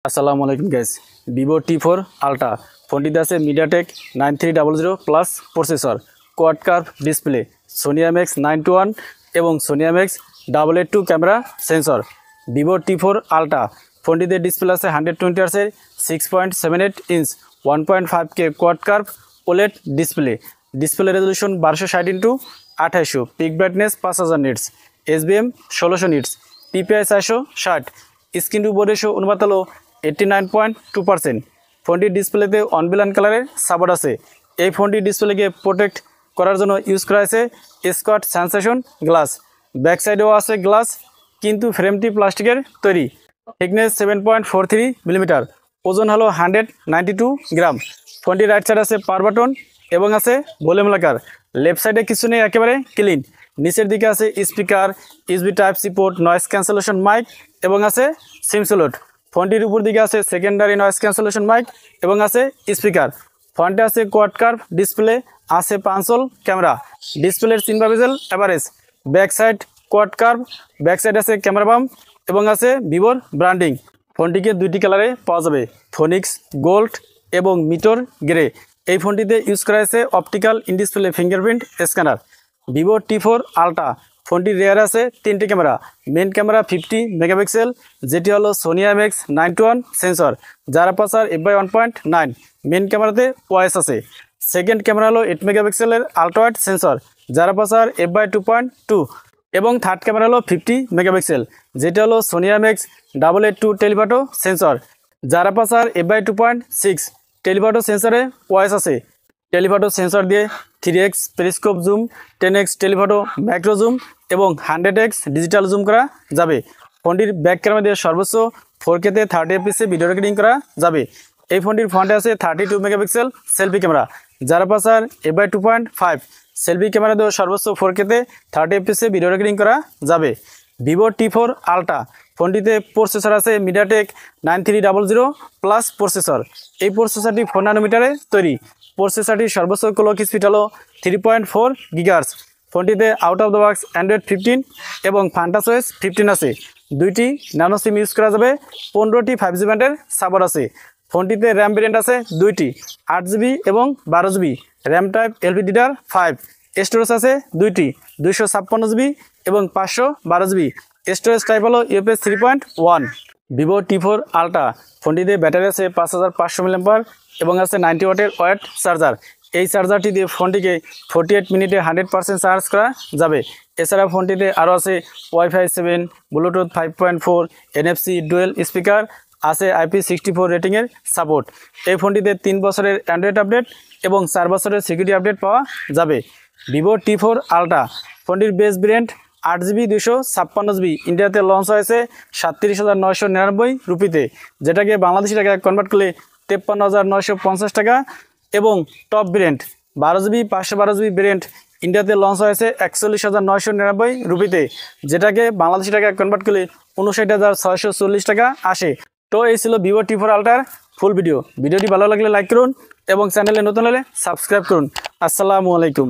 আসসালামু আলাইকুম guys. Vivo T4 ultra ফোনটিতে আছে MediaTek 9300 plus processor, quad curve display, Sony IMX 921 এবং Sony IMX 882 camera sensor. Vivo T4 ultra ফোনটিতে display আছে 120 হার্জের 6.78 inch 1.5K quad curve OLED display resolution 1260x2800, peak brightness 5000 nits, SBM 1600 nits, PPI 460, screen to board ratio অনুপাত হলো 89.2%। ফোনটির ডিসপ্লেতে অনবিলান কালারের support আছে। এই ফোনটির ডিসপ্লেকে প্রোটেক্ট করার জন্য ইউজ করা হয়েছে স্কট সেন্সেশন গ্লাস। ব্যাক সাইডেও আছে গ্লাস, কিন্তু ফ্রেমটি প্লাস্টিকের তৈরি। থিকনেস 7.43 মিলিমিটার, ওজন হলো 192 গ্রাম। ফোনটির রাইট সাইড আছে পাওয়ার বাটন এবং আছে ভলিউম লাগার। লেফট সাইডে কিছু নেই, একেবারে ক্লিন। নিচের দিকে আছে speaker, USB Type-C port, noise cancellation mic এবং আছে সিম স্লট। ফোনটির উপর দিকে আছে সেকেন্ডারি নয়েজ ক্যান্সেলেশন মাইক এবং আছে স্পিকার। ফ্রন্টে আছে কোয়াড কার্ভ ডিসপ্লে, আছে পাঁচল ক্যামেরা, ডিসপ্লের 3 megapixel average. Back side quad curve, back side আছে ক্যামেরা বাম এবং আছে ভিভোর ব্র্যান্ডিং। ফোনটিকে দুইটি কালারে পাওয়া যাবে, ফোনিক্স গোল্ড এবং মিটর গ্রে। এই ফোনটিতে ইউজ করা হয়েছে optical in display fingerprint scanner. Vivo T4 ultra ফোনটির রেয়ার আছে 3টি ক্যামেরা। মেন ক্যামেরা 50 মেগাপিক্সেল, যেটি হলো সোনি IMX 921 সেন্সর, যার আপারচার f/1.9। মেন ক্যামেরাতে ওএস আছে। সেকেন্ড ক্যামেরা হলো 8 মেগাপিক্সেলের আলট্রা ওয়াইড সেন্সর, যার আপারচার f/2.2 এবং থার্ড ক্যামেরা হলো 50 মেগাপিক্সেল, যেটি হলো সোনি IMX 882 টেলিফটো সেন্সর, যার আপারচার f/2.6। টেলিফটো সেন্সরে ওএস আছে। টেলিফটো সেন্সর দিয়ে 3x periscope zoom, 10x telephoto macro zoom এবং 100x ডিজিটাল জুম করা যাবে। ফোনটির ব্যাক ক্যামেরা দিয়ে সর্বোচ্চ 4K-তে 30 fps ভিডিও রেকর্ডিং করা যাবে। এই ফোনটির ফ্রন্টে আছে 32 মেগাপিক্সেল সেলফি ক্যামেরা, যার আপারচার f/2.5। সেলফি ক্যামেরা দিয়ে সর্বোচ্চ 4K-তে 30 fps ভিডিও রেকর্ডিং করা যাবে। ভিভো T4 আলট্রা ফোনটিতে প্রসেসর আছে মিডিয়াটেক 9300 প্লাস প্রসেসর। এই প্রসেসরটি 4 ন্যানোমিটারে তৈরি। প্রসেসরটির সর্বোচ্চ ক্লক স্পিড হলো 3.4 গিগাহার্জ। ফোনটিতে out of the box android 15 এবং ফান্টাসওয়েস 15 আছে। দুইটি ন্যানো সিম ইউজ করা যাবে। 15টি 5G ব্যান্ডের সাপোর্ট আছে। ফোনটিতে র্যাম ভেরিয়েন্ট আছে 2টি, 8GB এবং 12GB। RAM type LPDDR5। Storage আছে 2টি, 256GB এবং 512GB। স্টোরেজ টাইপ হলো UFS 3.1। ভিভো T4 আলট্রা ফোনটিতে ব্যাটারি আছে 5500 mAh এবং আছে 90 ওয়াটের ওয়্যার চার্জার। এই চার্জারটি দিয়ে ফোনটিকে 48 মিনিটে 100% চার্জ করা যাবে। এছাড়া ফোনটিতে আরও আছে Wi-Fi 7, Bluetooth 5.4, NFC dual speaker, আছে IP64 রেটিংয়ের সাপোর্ট। এই ফোনটিতে 3 বছরের অ্যান্ড্রয়েড আপডেট এবং 4 বছরের সিকিউরিটি আপডেট পাওয়া যাবে। ভিভো T4 আলট্রা ফোনটির বেস ভেরিয়েন্ট 8GB 256GB ইন্ডিয়াতে লঞ্চ হয়েছে 37,999 রুপিতে, যেটাকে বাংলাদেশি টাকায় কনভার্ট করলে 53,950 টাকা। এবং top variant 12GB 512GB variant ইন্ডিয়াতে লঞ্চ হয়েছে 41,999 রুপিতে, যেটাকে বাংলাদেশি টাকায় কনভার্ট করলে 59,640 টাকা আসে। তো এই ছিল ভিভো T4 আলট্রার ফুল ভিডিওটি ভালো লাগলে লাইক করুন এবং চ্যানেলে নতুন হলে সাবস্ক্রাইব করুন। আসসালামু আলাইকুম।